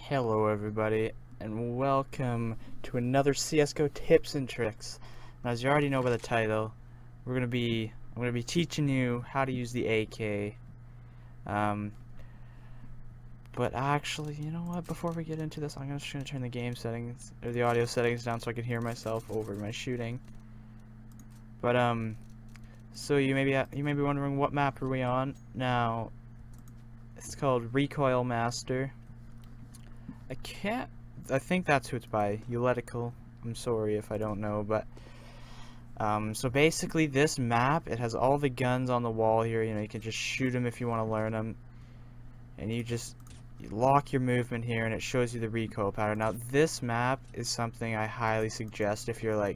Hello everybody, and welcome to another CSGO tips and tricks. Now, as you already know by the title, I'm gonna be teaching you how to use the AK. But actually, you know what? Before we get into this, I'm just gonna turn the game settings or the audio settings down so I can hear myself over my shooting. But so you may be wondering, what map are we on now? It's called Recoil Master. I think that's who it's by. Euletical. I'm sorry if I don't know, but so basically this map, it has all the guns on the wall here. You know, you can just shoot them if you want to learn them, and you lock your movement here, and it shows you the recoil pattern. Now this map is something I highly suggest if you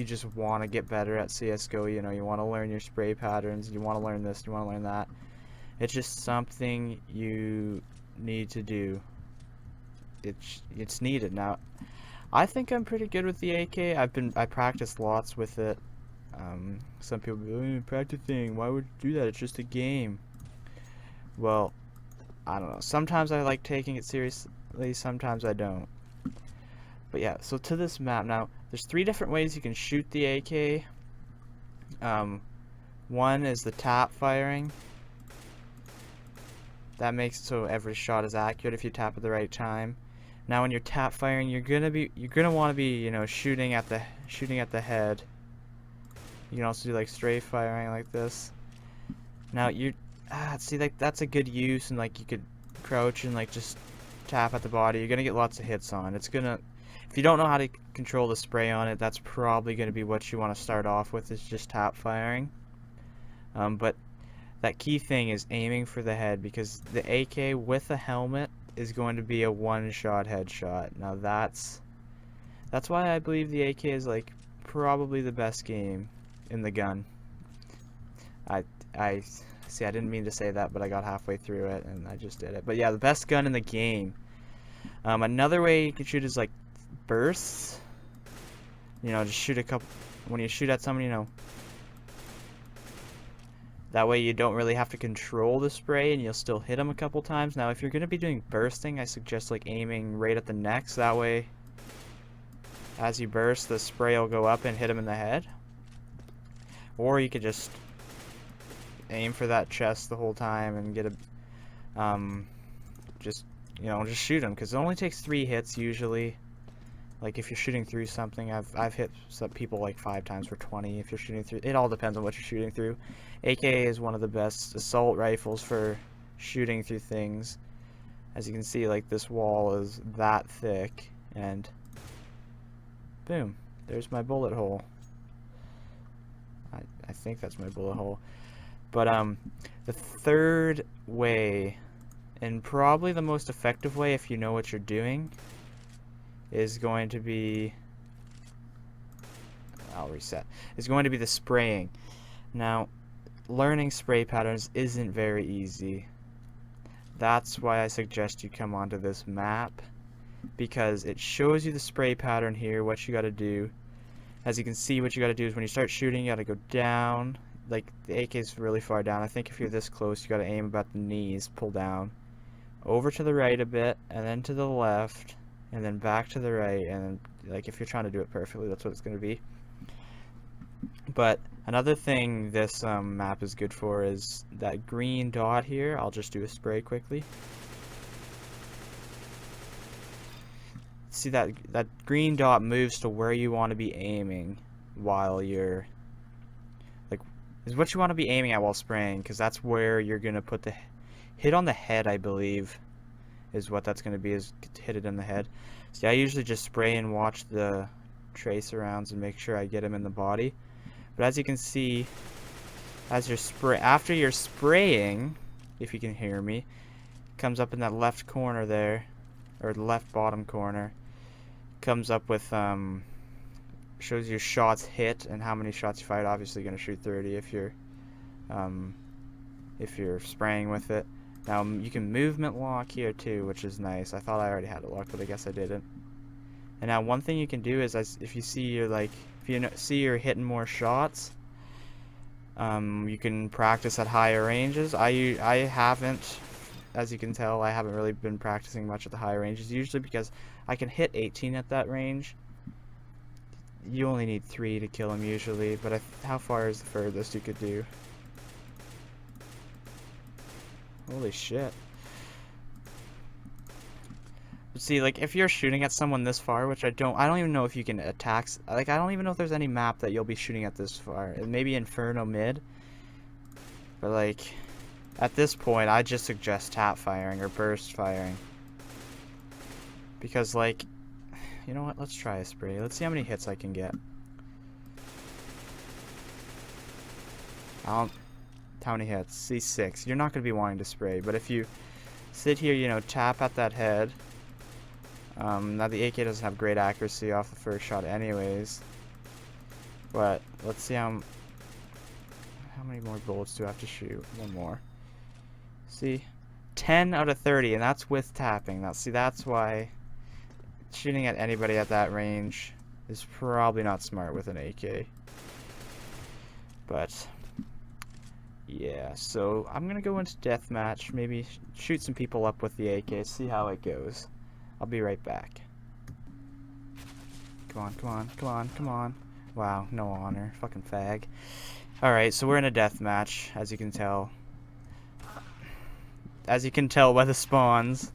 just want to get better at CS:GO. You know, you want to learn your spray patterns, you want to learn this, you want to learn that. It's just something you need to do. It's needed. Now, I think I'm pretty good with the AK. I practiced lots with it. Some people go, practicing, why would you do that? It's just a game. Well, I don't know. Sometimes I like taking it seriously, sometimes I don't. But yeah, so to this map now, there's 3 different ways you can shoot the AK. One is the tap firing. That makes it so every shot is accurate if you tap at the right time. Now, when you're tap firing, you're gonna want to be, you know, shooting at the head. You can also do like strafe firing like this. Now see, like that's a good use, and like you could crouch and like just tap at the body. You're gonna get lots of hits on. If you don't know how to control the spray on it, that's probably gonna be what you want to start off with, is just tap firing. But that key thing is aiming for the head, because the AK with a helmet is going to be a one-shot headshot. Now that's why I believe the AK is like probably the best game in the gun. I see, I didn't mean to say that, but I got halfway through it and I just did it. But yeah, the best gun in the game. Another way you can shoot is like bursts. You know, just shoot a couple. When you shoot at someone, you know, that way you don't really have to control the spray, and you'll still hit them a couple times. Now, if you're going to be doing bursting, I suggest like aiming right at the neck. So that way, as you burst, the spray will go up and hit them in the head. Or you could just aim for that chest the whole time and get just shoot them, because it only takes 3 hits usually. Like if you're shooting through something, I've hit some people like 5 times for 20. If you're shooting through, it all depends on what you're shooting through. AK is one of the best assault rifles for shooting through things. As you can see, like this wall is that thick, and boom, there's my bullet hole. I think that's my bullet hole. But the third way, and probably the most effective way if you know what you're doing, is going to be, I'll reset, is going to be the spraying. Now, learning spray patterns isn't very easy. That's why I suggest you come onto this map, because it shows you the spray pattern here, what you got to do. As you can see, what you got to do is when you start shooting, you got to go down. Like the AK is really far down. I think if you're this close, you got to aim about the knees, pull down, over to the right a bit, and then to the left, and then back to the right, and then, like, if you're trying to do it perfectly, that's what it's going to be. But another thing this map is good for is that green dot here. I'll just do a spray quickly. See that green dot moves to where you want to be aiming while you're, like, is what you want to be aiming at while spraying, because that's where you're going to put the hit on the head, I believe, is what that's going to be, is hit it in the head. See, I usually just spray and watch the tracer rounds and make sure I get him in the body. But as you can see, after you're spraying, if you can hear me, comes up in that left corner there, or the left bottom corner, comes up with shows your shots hit and how many shots you fired. Obviously, you're gonna shoot 30 if you're spraying with it. Now you can movement lock here too, which is nice. I thought I already had it locked, but I guess I didn't. And now one thing you can do is, if you see you're hitting more shots, you can practice at higher ranges. I haven't as you can tell, I haven't really been practicing much at the high ranges, usually because I can hit 18 at that range. You only need 3 to kill him usually, but how far is the furthest you could do? Holy shit. But see, like, if you're shooting at someone this far, which I don't even know if you can attack, like, I don't even know if there's any map that you'll be shooting at this far. Maybe Inferno mid, but, like, at this point, I just suggest tap firing or burst firing. Because, like, you know what, let's try a spray. Let's see how many hits I can get. How many hits? See, 6. You're not going to be wanting to spray, but if you sit here, you know, tap at that head. Now the AK doesn't have great accuracy off the first shot anyways. But let's see how many more bullets do I have to shoot? One more. See? 10 out of 30, and that's with tapping. Now, see, that's why shooting at anybody at that range is probably not smart with an AK. But yeah, so I'm gonna go into deathmatch, maybe shoot some people up with the AK, see how it goes. I'll be right back. Come on, come on, come on, come on. Wow, no honor. Fucking fag. Alright, so we're in a deathmatch, as you can tell. As you can tell by the spawns.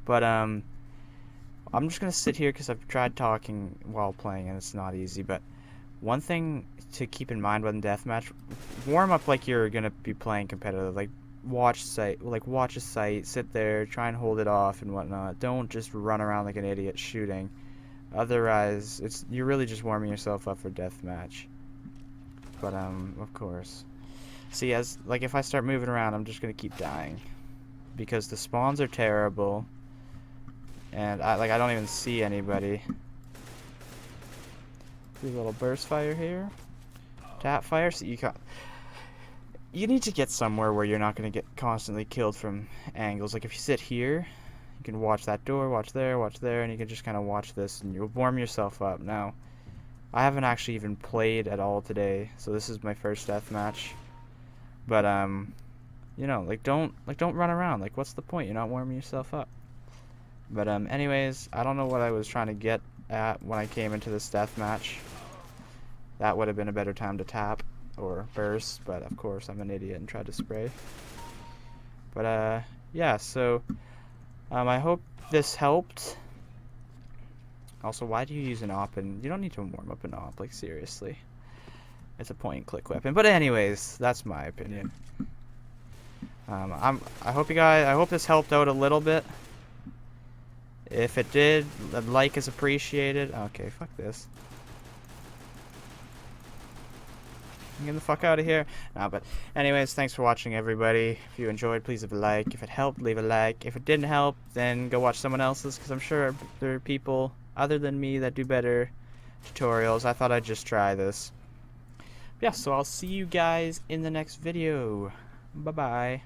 But, I'm just gonna sit here because I've tried talking while playing and it's not easy. But one thing to keep in mind when deathmatch, warm up like you're gonna be playing competitive. Like, watch a sight, sit there, try and hold it off and whatnot. Don't just run around like an idiot shooting. Otherwise, you're really just warming yourself up for deathmatch. But of course, see, if I start moving around, I'm just gonna keep dying because the spawns are terrible, and I don't even see anybody. Do a little burst fire here, tap fire. So you need to get somewhere where you're not going to get constantly killed from angles. Like if you sit here, you can watch that door, watch there, and you can just kind of watch this, and you'll warm yourself up. Now, I haven't actually even played at all today, so this is my first deathmatch. But you know, don't run around. Like, what's the point? You're not warming yourself up. But anyways, I don't know what I was trying to get at when I came into this deathmatch. That would have been a better time to tap or burst, but of course I'm an idiot and tried to spray. But yeah, so I hope this helped. Also, why do you use an AWP? And you don't need to warm up an AWP, like seriously. It's a point and click weapon. But anyways, that's my opinion. I hope this helped out a little bit. If it did, a like is appreciated. Okay, fuck this. Get the fuck out of here. No, but anyways, thanks for watching, everybody. If you enjoyed, please leave a like. If it helped, leave a like. If it didn't help, then go watch someone else's, because I'm sure there are people other than me that do better tutorials. I thought I'd just try this. Yeah, so I'll see you guys in the next video. Bye-bye.